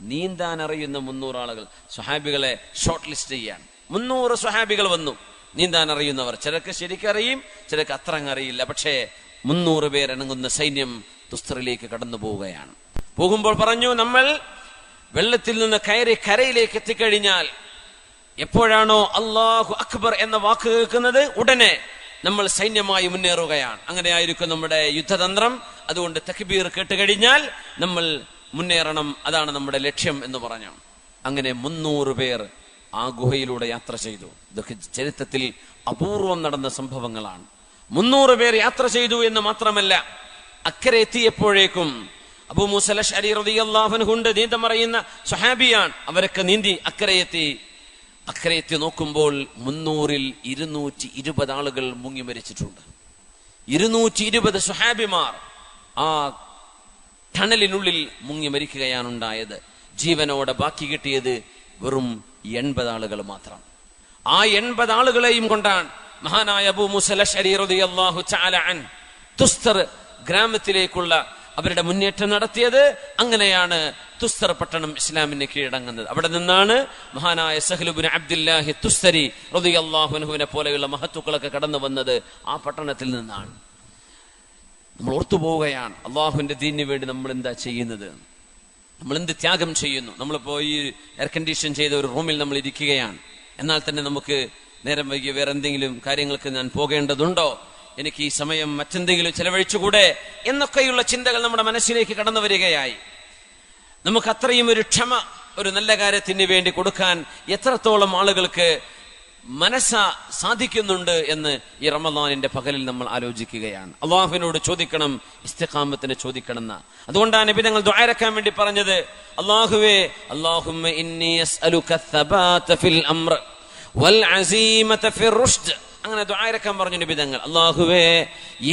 നീന്താൻ അറിയുന്ന 300 ആളുകൾ. സ്വഹാബികളെ ഷോർട്ട് ലിസ്റ്റ് ചെയ്യാൻ 300 സ്വഹാബികൾ വന്നു, നീന്താൻ അറിയുന്നവർ. ചിലർക്ക് ശരിക്കറിയും, ചിലർക്ക് അത്ര അറിയില്ല. പക്ഷേ 300 പേരടങ്ങുന്ന സൈന്യം തുസ്തറിലേക്ക് കടന്നു പോവുകയാണ്. പോകുമ്പോൾ പറഞ്ഞു, നമ്മൾ വെള്ളത്തിൽ നിന്ന് കയറി കരയിലേക്ക് എത്തിക്കഴിഞ്ഞാൽ എപ്പോഴാണോ അല്ലാഹു അക്ബർ എന്ന വാക്ക് കേൾക്കുന്നത് ഉടനെ നമ്മൾ സൈന്യമായി മുന്നേറുകയാണ്. അങ്ങനെയായിരിക്കും നമ്മുടെ യുദ്ധതന്ത്രം. അതുകൊണ്ട് തക്ബീർ കേട്ടുകഴിഞ്ഞാൽ നമ്മൾ മുന്നേറണം, അതാണ് നമ്മുടെ ലക്ഷ്യം എന്ന് പറഞ്ഞു. അങ്ങനെ 300 പേർ ആ ഗുഹയിലൂടെ യാത്ര ചെയ്തു. ഇതൊക്കെ ചരിത്രത്തിൽ അപൂർവം നടന്ന സംഭവങ്ങളാണ്. 300 പേർ യാത്ര ചെയ്തു എന്ന് മാത്രമല്ല, അക്കരെ എത്തിയപ്പോഴേക്കും അബൂ മൂസ അശ്അരി റളിയല്ലാഹു അൻഹു നീന്തം അറിയുന്ന സ്വഹാബിയാണ്. അവരൊക്കെ നീന്തി അക്കരെ എത്തി നോക്കുമ്പോൾ 300-ൽ 220 ആളുകൾ മുങ്ങി മരിച്ചിട്ടുണ്ട്. 220 സ്വഹാബിമാർ ആ ടണലിനുള്ളിൽ മുങ്ങി മരിക്കുകയാണ് ഉണ്ടായത്. ജീവനോടെ ബാക്കി കിട്ടിയത് വെറും 80 ആളുകൾ മാത്രം. ആ 80 ആളുകളെയും കൊണ്ടാണ് മഹാനായ അബൂ മൂസ അശ്അരി റളിയല്ലാഹു തആല അൻഹു തുസ്തർ ഗ്രാമത്തിലേക്കുള്ള അവരുടെ മുന്നേറ്റം നടത്തിയത്. അങ്ങനെയാണ് തുസ്തർ പട്ടണം ഇസ്ലാമിന് കീഴടങ്ങുന്നത്. അവിടെ നിന്നാണ് മഹാനായ സഹ്ൽ ഇബ്നു അബ്ദുല്ലാഹി തുസ്തരി റളിയല്ലാഹു അൻഹുവിനെ പോലെയുള്ള മഹത്തുക്കളൊക്കെ കടന്നു വന്നത് ആ പട്ടണത്തിൽ നിന്നാണ്. നമ്മൾ ഓർത്തുപോവുകയാണ്, അള്ളാഹുവിന്റെ ദീനിന് വേണ്ടി നമ്മൾ എന്താ ചെയ്യുന്നത്, നമ്മൾ എന്ത് ത്യാഗം ചെയ്യുന്നു. നമ്മളിപ്പോ ഈ എയർ കണ്ടീഷൻ ചെയ്ത ഒരു റൂമിൽ നമ്മൾ ഇരിക്കുകയാണ്. എന്നാൽ തന്നെ നമുക്ക് നേരം വൈകി വേറെ എന്തെങ്കിലും കാര്യങ്ങൾക്ക് ഞാൻ പോകേണ്ടതുണ്ടോ, എനിക്ക് ഈ സമയം മറ്റെന്തെങ്കിലും ചെലവഴിച്ചുകൂടെ എന്നൊക്കെയുള്ള ചിന്തകൾ നമ്മുടെ മനസ്സിലേക്ക് കടന്നു വരികയായി. നമുക്ക് അത്രയും ഒരു ക്ഷമ ഒരു നല്ല കാര്യത്തിന് വേണ്ടി കൊടുക്കാൻ എത്രത്തോളം ആളുകൾക്ക് സാധിക്കുന്നുണ്ട് എന്ന് ഈ റമദാനിന്റെ പകലിൽ നമ്മൾ ആലോചിക്കുകയാണ്. അള്ളാഹുവിനോട് ചോദിക്കണം, ഇസ്തിഖാമത്തിന് ചോദിക്കണം. അതുകൊണ്ടാണ് നബി തങ്ങൾ ദുആ ഇറക്കാൻ വേണ്ടി പറഞ്ഞത്, അല്ലാഹുവേ അല്ലാഹുമ്മ ഇന്നി അസ്അലുക അസ്സബാത ഫിൽ അംർ വൽ അസീമത ഫിർ റുഷ്ദ്. അങ്ങനെ ദുആ ഇറക്കാൻ പറഞ്ഞു നബി തങ്ങൾ. അല്ലാഹുവേ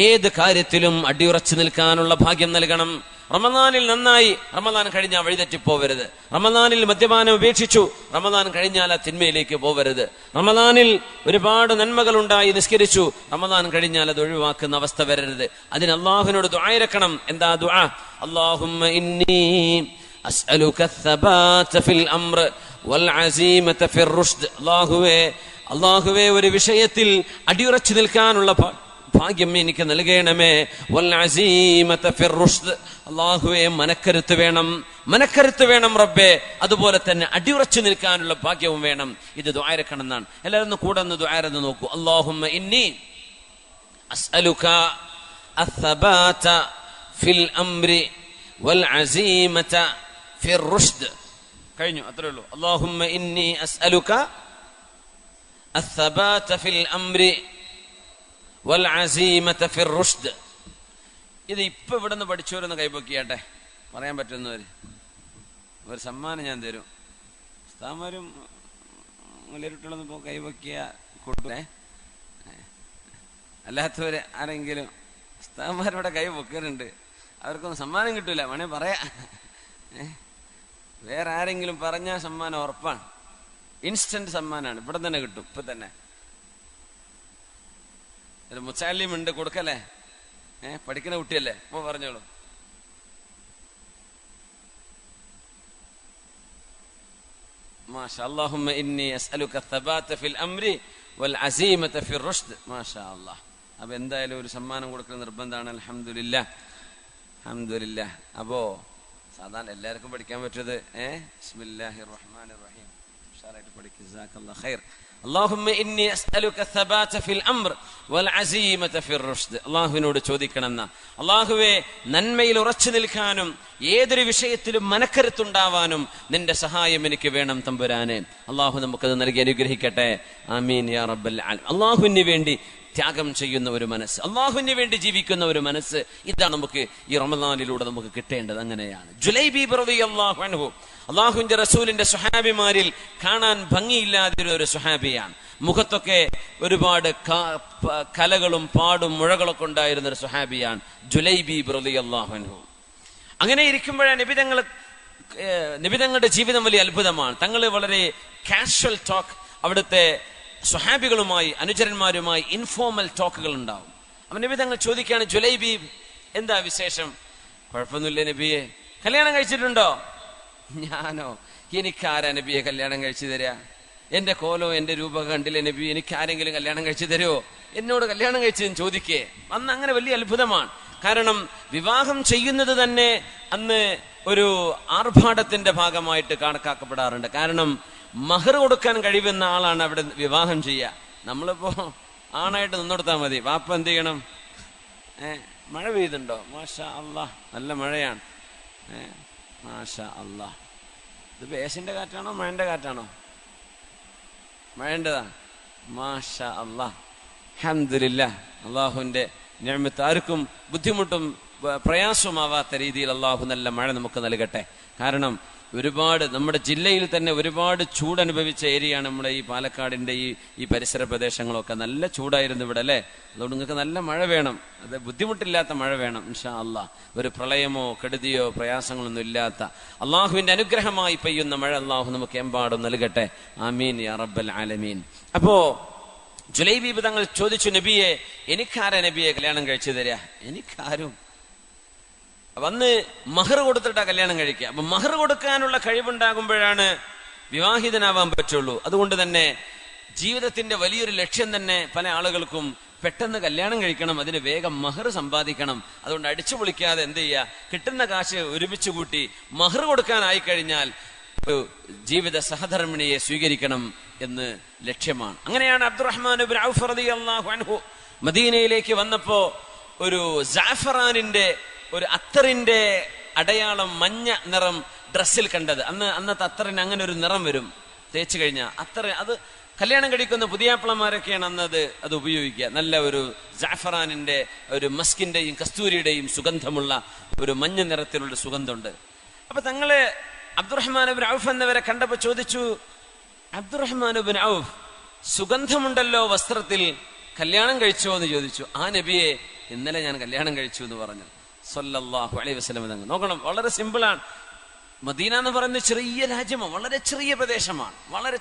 ഏത് കാര്യത്തിലും അടിയുറച്ചു നിൽക്കാനുള്ള ഭാഗ്യം നൽകണം. റമദാനിൽ നന്നായി, റമദാൻ കഴിഞ്ഞാൽ വഴിതെറ്റിപ്പോവരുത്. റമദാനിൽ മദ്യപാനം ഉപേക്ഷിച്ചു, റമദാൻ കഴിഞ്ഞാൽ ആ തിന്മയിലേക്ക് പോവരുത്. റമദാനിൽ ഒരുപാട് നന്മകൾ ഉണ്ടായി, നിസ്കരിച്ചു, റമദാൻ കഴിഞ്ഞാൽ അത് ഒഴിവാക്കുന്ന അവസ്ഥ വരരുത്. അതിന് അല്ലാഹുവിനോട് ദുആ ഇറക്കണം. എന്താ ദുആ? അല്ലാഹുമ്മ ഇന്നി അസ്അലുക അസ്സബാത ഫിൽ അംർ വൽ അസീമത ഫിർ റുഷ്ദ്. അല്ലാഹുവേ ഒരു വിഷയത്തിൽ അടിയുറച്ചു നിൽക്കാനുള്ള ഭാഗ്യം എനിക്ക് നൽകണമേ. വൽ അസീമത ഫിർ റുഷ്ദ്. അല്ലാഹുവേ മനക്കരുത്ത് വേണം റബ്ബേ. അതുപോലെ തന്നെ അടിയുറച്ചു നിൽക്കാനുള്ള ഭാഗ്യവും വേണം. ഇത് ദുആ ഇറക്കണം എന്നാണ്. എല്ലാവരും കൂടെ ഒന്ന് ദുആ ഇറന്ന് നോക്കൂ. അല്ലാഹുമ്മ ഇന്നി അസ്അലുക അസ്സബാത ഫിൽ അംരി വൽ അസീമത ഫിർ റുഷ്ദ്. കഴിഞ്ഞു, അത്രേ ഉള്ളൂ. അല്ലാഹുമ്മ ഇന്നി അസ്അലുക അസ്സബാത ഫിൽ അംരി വൽ അസീമത ഫിർ റുഷ്ദ്. ഇത് ഇപ്പൊ ഇവിടെ നിന്ന് പഠിച്ചവരൊന്ന് കൈപൊക്കിയാട്ടെ, പറയാൻ പറ്റുന്നവര് ഒരു സമ്മാനം ഞാൻ തരും. ഉസ്താദ്മാരും മുല്ലേരുട്ടികളൊന്നും കൈപൊക്കിയ കൂട്ടേ, അല്ലാത്തവര് ആരെങ്കിലും ഉസ്താദ്മാരുടെ കൈ പൊക്കലുണ്ട്, അവർക്കൊന്നും സമ്മാനം കിട്ടൂല. വേണേ പറയാ, വേറെ ആരെങ്കിലും പറഞ്ഞാൽ സമ്മാനം ഉറപ്പാണ്. ഇൻസ്റ്റന്റ് സമ്മാനാണ്, ഇവിടെ തന്നെ കിട്ടും. ഇപ്പൊ തന്നെ ഒരു മുച്ചാലിം ഉണ്ട്, കൊടുക്കല്ലേ? പഠിക്കുന്ന കുട്ടിയല്ലേ? ഇപ്പൊ പറഞ്ഞോളൂ. മാഷാ അല്ലാഹുമ്മ ഇന്നി അസ്അലുക അസ്സബാത ഫിൽ അംരി വൽ അസീമത ഫിർ റുഷ്ദ്. മാഷാ അല്ലാഹ്. അപ്പൊ എന്തായാലും ഒരു സമ്മാനം കൊടുക്കൽ നിർബന്ധമാണ്. അൽഹംദുലില്ലാഹ്. അപ്പോ സാധാരണ എല്ലാവർക്കും പഠിക്കാൻ പറ്റത് ബിസ്മില്ലാഹിർ റഹ്മാനിർ റഹീം ഉഷാറായിട്ട് പഠിക്കുക. ജസാക്കല്ലാഹു ഖൈർ. അല്ലാഹുമ്മ ഇന്നി അസ്അലുക അസ്സബാത ഫിൽ അംർ വൽ അസീമത ഫിർ റുഷ്ദ്. അല്ലാഹുവിനോട് ചോദിക്കണമെന്ന. അല്ലാഹുവേ നന്മയിൽ ഉറച്ചു നിൽക്കാനും ഏതൊരു വിഷയത്തിലും മനക്കരുത്തുണ്ടാവാനും നിന്റെ സഹായം എനിക്ക് വേണം തമ്പുരാനെ. അല്ലാഹു നമുക്കത് നൽകി അനുഗ്രഹിക്കട്ടെ. ആമീൻ യാ റബ്ബൽ ആലമീൻ. അല്ലാഹുവിന് വേണ്ടി ത്യാഗം ചെയ്യുന്ന ഒരു മനസ്സ്, അള്ളാഹുവിന് വേണ്ടി ജീവിക്കുന്ന ഒരു മനസ്സ്, ഇതാണ് നമുക്ക് ഈ റമദാനിലൂടെ നമുക്ക് കിട്ടേണ്ടത്. അങ്ങനെയാണ് ജുലൈബീബ് റളിയല്ലാഹു അൻഹു അള്ളാഹുവിന്റെ റസൂലിന്റെ സ്വഹാബിമാരിൽ കാണാൻ ഭംഗിയില്ലാത്ത ഒരു സ്വഹാബിയാണ്. മുഖത്തൊക്കെ ഒരുപാട് കലകളും പാടും മുഴകളൊക്കെ ഉണ്ടായിരുന്ന ഒരു സ്വഹാബിയാണ് ജുലൈബീബ് റളിയല്ലാഹു അൻഹു. അങ്ങനെ ഇരിക്കുമ്പോഴാണ് നബിതങ്ങളുടെ ജീവിതം വലിയ അത്ഭുതമാണ്. തങ്ങൾ വളരെ കാഷ്വൽ ടോക്ക്, അവിടുത്തെ സ്വഹാബികളുമായി അനുചരന്മാരുമായി ഇൻഫോർമൽ ടോക്കുകൾ ഉണ്ടാവും. അപ്പൊ നബി തങ്ങൾ ചോദിക്കുകയാണ്, ജുലൈബീബ് എന്താ വിശേഷം? കുഴപ്പമൊന്നുമില്ല നബിയെ. കല്യാണം കഴിച്ചിട്ടുണ്ടോ? ഞാനോ? എനിക്കാരാ നബിയെ കല്യാണം കഴിച്ചു തരാ? എന്റെ കോലോ എന്റെ രൂപ കണ്ടില്ലേ നബി? എനിക്ക് ആരെങ്കിലും കല്യാണം കഴിച്ചു തരുമോ? എന്നോട് കല്യാണം കഴിച്ചതെന്ന് ചോദിക്കേ. അന്ന് അങ്ങനെ വലിയ അത്ഭുതമാണ്. കാരണം വിവാഹം ചെയ്യുന്നത് തന്നെ അന്ന് ഒരു ആർഭാടത്തിന്റെ ഭാഗമായിട്ട് കണക്കാക്കപ്പെടാറുണ്ട്. കാരണം മഹർ കൊടുക്കാൻ കഴിയുന്ന ആളാണ് അവിടെ വിവാഹം ചെയ്യുക. നമ്മളിപ്പോ ആണായിട്ട് നിന്നെടുത്താൽ മതി. വാപ്പ എന്ത് ചെയ്യണം? മഴ പെയ്തുണ്ടോ? മാഷാ അല്ലാഹ്, നല്ല മഴയാണ്. മാഷാ അല്ലാഹ്. ഇത് ബേസിന്റെ കാറ്റാണോ മഴന്റെ കാറ്റാണോ? മഴേണ്ടതാ. മാഷാ അല്ലാഹ്, അൽഹംദുലില്ലാഹ്. അള്ളാഹുവിന്റെ നിഅമത്ത് ആർക്കും ബുദ്ധിമുട്ടും പ്രയാസമാവാത്ത രീതിയിൽ അള്ളാഹു നല്ല മഴ നമുക്ക് നൽകട്ടെ. കാരണം ഒരുപാട് നമ്മുടെ ജില്ലയിൽ തന്നെ ഒരുപാട് ചൂടനുഭവിച്ച ഏരിയയാണ് നമ്മുടെ ഈ പാലക്കാടിന്റെ ഈ പരിസര പ്രദേശങ്ങളൊക്കെ. നല്ല ചൂടായിരുന്നു ഇവിടെ അല്ലേ? അതുകൊണ്ട് നിങ്ങൾക്ക് നല്ല മഴ വേണം, അത് ബുദ്ധിമുട്ടില്ലാത്ത മഴ വേണം ഇൻഷാ അല്ലാഹ്. ഒരു പ്രളയമോ കെടുതിയോ പ്രയാസങ്ങളൊന്നും ഇല്ലാത്ത അള്ളാഹുവിന്റെ അനുഗ്രഹമായി പെയ്യുന്ന മഴ അള്ളാഹു നമുക്ക് എമ്പാടും നൽകട്ടെ. ആമീൻ യാ റബ്ബൽ ആലമീൻ. അപ്പോ ജുലൈബീബ് തങ്ങൾ ചോദിച്ചു, നബിയെ എനിക്കാരാ നബിയെ കല്യാണം കഴിച്ചു തരിക? എനിക്കാരും. വന്ന് മഹർ കൊടുത്തിട്ടാ കല്യാണം കഴിക്കുക. അപ്പൊ മഹർ കൊടുക്കാനുള്ള കഴിവുണ്ടാകുമ്പോഴാണ് വിവാഹിതനാവാൻ പറ്റുള്ളൂ. അതുകൊണ്ട് തന്നെ ജീവിതത്തിന്റെ വലിയൊരു ലക്ഷ്യം തന്നെ പല ആളുകൾക്കും പെട്ടെന്ന് കല്യാണം കഴിക്കണം, അതിന് വേഗം മഹർ സമ്പാദിക്കണം. അതുകൊണ്ട് അടിച്ചു പൊളിക്കാതെ എന്ത് ചെയ്യുക, കിട്ടുന്ന കാശ് ഒരുമിച്ച് കൂട്ടി മഹർ കൊടുക്കാനായി കഴിഞ്ഞാൽ ഒരു ജീവിത സഹധർമ്മിണിയെ സ്വീകരിക്കണം എന്ന് ലക്ഷ്യമാണ്. അങ്ങനെയാണ് അബ്ദുറഹ്മാൻ ഇബ്നു ഔഫ് റളിയല്ലാഹു അൻഹു മദീനയിലേക്ക് വന്നപ്പോ ഒരു ജാഫറാനിന്റെ ഒരു അത്തറിന്റെ അടയാളം മഞ്ഞ നിറം ഡ്രസ്സിൽ കണ്ടത്. അന്നത്തെ അത്തറിന് അങ്ങനെ ഒരു നിറം വരും തേച്ചു കഴിഞ്ഞാൽ. അത്തർ അത് കല്യാണം കഴിക്കുന്ന പുതിയാപ്പിളമാരൊക്കെയാണ് അന്നത് അത് ഉപയോഗിക്കുക. നല്ല ഒരു ജാഫറാനിന്റെ ഒരു മസ്കിന്റെയും കസ്തൂരിയുടെയും സുഗന്ധമുള്ള ഒരു മഞ്ഞ നിറത്തിലുള്ള സുഗന്ധമുണ്ട്. അപ്പൊ തങ്ങള് അബ്ദുറഹ്മാൻ ഇബ്നു ഔഫ് എന്നവരെ കണ്ടപ്പോ ചോദിച്ചു, അബ്ദുറഹ്മാൻ ഇബ്നു ഔഫ്, സുഗന്ധമുണ്ടല്ലോ വസ്ത്രത്തിൽ, കല്യാണം കഴിച്ചോ എന്ന് ചോദിച്ചു. ആ നബിയെ, ഇന്നലെ ഞാൻ കല്യാണം കഴിച്ചു എന്ന് പറഞ്ഞു സല്ലല്ലാഹു അലൈഹി വസല്ലം തങ്ങൾ. നോക്കണം, വളരെ സിമ്പിളാണ്. മദീന എന്ന് പറയുന്നത് ചെറിയ രാജ്യമാണ്, വളരെ ചെറിയ പ്രദേശമാണ്, വളരെ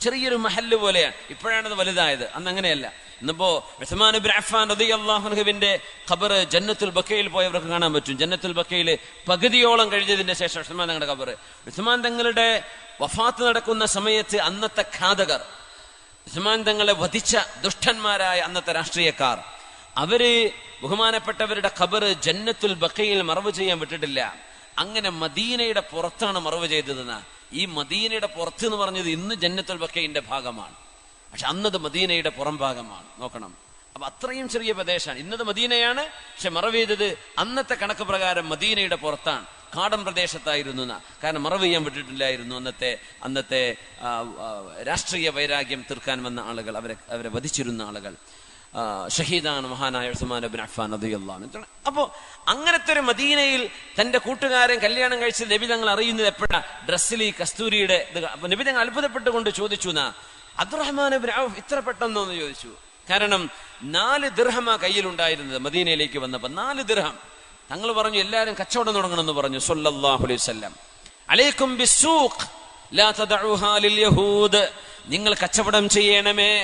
ചെറിയൊരു മഹല്ല് പോലെയാണ്. ഇപ്പോഴാണത് വലുതായത്, അന്ന് അങ്ങനെയല്ല. ഇന്നിപ്പോ ഉസ്മാൻ ഇബ്നു അഫ്ഫാൻ റളിയല്ലാഹു അൻഹുവിന്റെ ഖബർ ജന്നത്തുൽ ബഖയിൽ പോയവർക്ക് കാണാൻ പറ്റും. ജന്നത്തുൽ ബഖയിൽ പകുതിയോളം കഴിഞ്ഞതിന്റെ ശേഷം ഉസ്മാൻ തങ്ങളുടെ ഖബർ. ഉസ്മാൻ തങ്ങളുടെ വഫാത്ത് നടക്കുന്ന സമയത്ത് അന്നത്തെ ഘാതകർ, ഉസ്മാൻ തങ്ങളെ വധിച്ച ദുഷ്ടന്മാരായ അന്നത്തെ രാഷ്ട്രീയക്കാർ, അവര് ബഹുമാനപ്പെട്ടവരുടെ ഖബർ ജന്നത്തുൽ ബഖയിൽ മറവ് ചെയ്യാൻ വിട്ടിട്ടില്ല. അങ്ങനെ മദീനയുടെ പുറത്താണ് മറവ് ചെയ്തതെന്ന്. ഈ മദീനയുടെ പുറത്ത് എന്ന് പറഞ്ഞത് ഇന്ന് ജന്നത്തുൽ ബഖയിന്റെ ഭാഗമാണ്, പക്ഷെ അന്നത് മദീനയുടെ പുറം ഭാഗമാണ്. നോക്കണം, അപ്പൊ അത്രയും ചെറിയ പ്രദേശമാണ്. ഇന്നത് മദീനയാണ്, പക്ഷെ മറവ് ചെയ്തത് അന്നത്തെ കണക്ക് പ്രകാരം മദീനയുടെ പുറത്താണ്, കാടൻ പ്രദേശത്തായിരുന്നു. കാരണം മറവ് ചെയ്യാൻ വിട്ടിട്ടില്ലായിരുന്നു അന്നത്തെ രാഷ്ട്രീയ വൈരാഗ്യം തീർക്കാൻ വന്ന ആളുകൾ, അവരെ വധിച്ചിരുന്ന ആളുകൾ. ഷഹീദാണ് മഹാനായ ഉസ്മാൻ ഇബ്നു അഫ്ഫാൻ റളിയല്ലാഹു അൻഹു. അപ്പോ അങ്ങനത്തെ ഒരു മദീനയിൽ തന്റെ കൂട്ടുകാരൻ കല്യാണം കഴിച്ച് നബി തങ്ങൾ അറിയുന്നത് എപ്പോഴാ? ഡ്രസ്സിൽ ഈ കസ്തൂരിയുടെ ഇത്. അപ്പൊ നബി തങ്ങൾ അത്ഭുതപ്പെട്ടുകൊണ്ട് ചോദിച്ചു, അബ്ദുറഹ്മാൻ ഇബ്നു ഔഫ് ഇത്ര പെട്ടെന്നോന്ന് ചോദിച്ചു. കാരണം 4 ദിർഹമാ കയ്യിലുണ്ടായിരുന്നത് മദീനയിലേക്ക് വന്നപ്പോ. 4 ദിർഹം. തങ്ങൾ പറഞ്ഞു, എല്ലാരും കച്ചവടം തുടങ്ങണമെന്ന് പറഞ്ഞു സല്ലല്ലാഹു അലൈഹി വസല്ലം. അലൈക്കും ബിസ്സൂഖ് ലാ തദഉഹാ ലിൽ യഹൂദ്. നിങ്ങൾ കച്ചവടം ചെയ്യണമേ,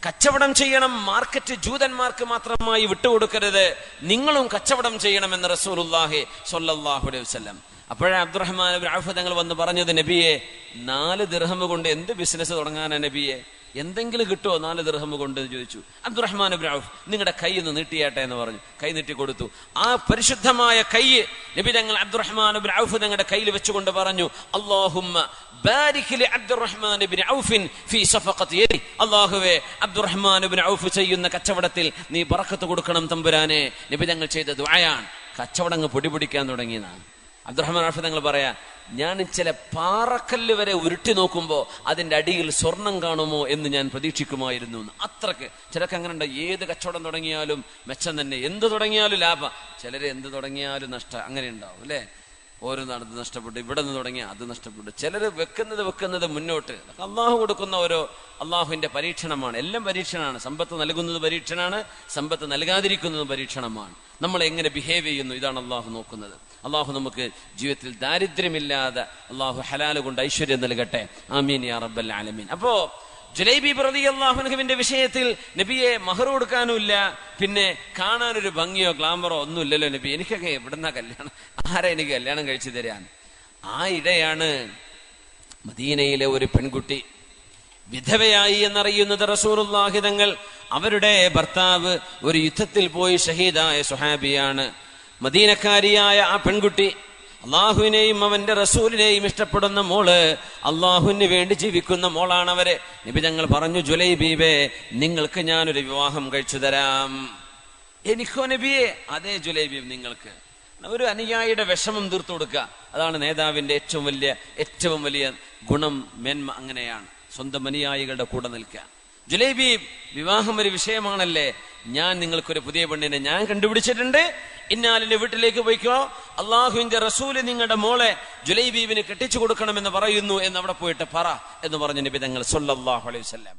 കച്ചവടം ചെയ്യണം. മാർക്കറ്റ് ജൂതന്മാർക്ക് മാത്രമായി വിട്ടുകൊടുക്കരുത്, നിങ്ങളും കച്ചവടം ചെയ്യണമെന്ന് റസൂലുള്ളാഹി സ്വല്ലല്ലാഹു അലൈഹി വസല്ലം. അപ്പോഴേ അബ്ദുറഹ്മാൻ ഇബ്നു ഔഫ് തങ്ങൾ വന്ന് പറഞ്ഞത്, നബിയെ 4 ദിർഹം കൊണ്ട് എന്ത് ബിസിനസ് തുടങ്ങാനാ നബിയെ? എന്തെങ്കിലും കിട്ടുമോ 4 ദിർഹം കൊണ്ട് എന്ന് ചോദിച്ചു. അബ്ദുറഹ്മാൻ ഇബ്നു ഔഫ്, നിങ്ങളുടെ കൈ ഒന്ന് നീട്ടിയാട്ടെ എന്ന് പറഞ്ഞു. കൈ നീട്ടി കൊടുത്തു. ആ പരിശുദ്ധമായ കൈ നബി തങ്ങൾ അബ്ദുറഹ്മാൻ ഇബ്നു ഔഫ് തങ്ങളുടെ കയ്യിൽ വെച്ചുകൊണ്ട് പറഞ്ഞു, അല്ലാഹുമ്മ ബാരിക് ലി അബ്ദുറഹ്മാൻ ഇബ്നു ഔഫിൻ ഫീ സഫഖതി യദി. അല്ലാഹുവേ, അബ്ദുറഹ്മാൻ ഇബ്നു ഔഫ് ചെയ്യുന്ന കച്ചവടത്തിൽ നീ ബറക്കത്ത് കൊടുക്കണം തമ്പുരാനെ. നബി തങ്ങൾ ചെയ്ത ദുആയാണ്. കച്ചവടങ്ങൾ പൊടിപിടിക്കാൻ തുടങ്ങിയതാണ്. അബ്ദുറഹ്മാൻ ഔഫ് തങ്ങൾ പറയാ, ഞാൻ ചില പാറക്കല്ല് വരെ ഉരുട്ടി നോക്കുമ്പോ അതിന്റെ അടിയിൽ സ്വർണം കാണുമോ എന്ന് ഞാൻ പ്രതീക്ഷിക്കുമായിരുന്നു. അത്രക്ക് ചിലർക്ക് അങ്ങനെ ഉണ്ട്. ഏത് കച്ചവടം തുടങ്ങിയാലും മെച്ചം തന്നെ, എന്ത് തുടങ്ങിയാലും ലാഭം. ചിലര് എന്ത് തുടങ്ങിയാലും നഷ്ടം. അങ്ങനെ ഉണ്ടാവും അല്ലെ? ഓരോ നടന്ന് നഷ്ടപ്പെട്ടു, ഇവിടെ നിന്ന് തുടങ്ങിയ അത് നഷ്ടപ്പെട്ടു. ചിലര് വെക്കുന്നത് മുന്നോട്ട്. അള്ളാഹു കൊടുക്കുന്ന ഓരോ അള്ളാഹുവിന്റെ പരീക്ഷണമാണ്. എല്ലാം പരീക്ഷണമാണ്. സമ്പത്ത് നൽകുന്നത് പരീക്ഷണമാണ്, സമ്പത്ത് നൽകാതിരിക്കുന്നത് പരീക്ഷണമാണ്. നമ്മൾ എങ്ങനെ ബിഹേവ് ചെയ്യുന്നു, ഇതാണ് അള്ളാഹു നോക്കുന്നത്. അള്ളാഹു നമുക്ക് ജീവിതത്തിൽ ദാരിദ്ര്യമില്ലാതെ അള്ളാഹു ഹലാല് കൊണ്ട് ഐശ്വര്യം നൽകട്ടെ. ആമീൻ യാ റബ്ബൽ ആലമീൻ. അപ്പോ ജുലൈബീബ് റളിയല്ലാഹു അൻഹുവിന്റെ വിഷയത്തിൽ നബിയെ മഹർ കൊടുക്കാനുമില്ല, പിന്നെ കാണാനൊരു ഭംഗിയോ ഗ്ലാമറോ ഒന്നും ഇല്ലല്ലോ നബി, എനിക്കൊക്കെ എവിടുന്നാ കല്യാണം, ആരാ എനിക്ക് കല്യാണം കഴിച്ചു തരാൻ? ആ ഇടയാണ് മദീനയിലെ ഒരു പെൺകുട്ടി വിധവയായി എന്നറിയുന്നത് റസൂലുള്ളാഹി തങ്ങൾ. അവരുടെ ഭർത്താവ് ഒരു യുദ്ധത്തിൽ പോയി ഷഹീദായ സ്വഹാബിയാണ്. മദീനക്കാരിയായ ആ പെൺകുട്ടി അള്ളാഹുവിനെയും അവന്റെ റസൂലിനെയും ഇഷ്ടപ്പെടുന്ന മോള്, അള്ളാഹുവിന് വേണ്ടി ജീവിക്കുന്ന മോളാണ് അവര്. നബി തങ്ങൾ പറഞ്ഞു, ജുലൈബീബേ, നിങ്ങൾക്ക് ഞാനൊരു വിവാഹം കഴിച്ചു തരാം. എനിക്കോ നബിയെ? അതേ ജുലൈബീബ്, നിങ്ങൾക്ക്. ഒരു അനുയായിയുടെ വിഷമം തീർത്തു കൊടുക്കുക, അതാണ് നേതാവിന്റെ ഏറ്റവും വലിയ ഗുണം, മേന്മ. അങ്ങനെയാണ് സ്വന്തം അനുയായികളുടെ കൂടെ നിൽക്കുക. ജുലൈബീബ്, വിവാഹം ഒരു വിഷയമാണല്ലേ, ഞാൻ നിങ്ങൾക്കൊരു പുതിയ പെണ്ണിനെ ഞാൻ കണ്ടുപിടിച്ചിട്ടുണ്ട്, ഇന്നാലിന്റെ വീട്ടിലേക്ക് പോയിക്കോ, അള്ളാഹുവിന്റെ റസൂല് നിങ്ങളുടെ മോളെ ജുലൈബീബിന് കെട്ടിച്ചു കൊടുക്കണമെന്ന് പറയുന്നു എന്ന് അവിടെ പോയിട്ട് പറ എന്ന് പറഞ്ഞു നബി തങ്ങൾ സല്ലല്ലാഹു അലൈഹി വസല്ലം.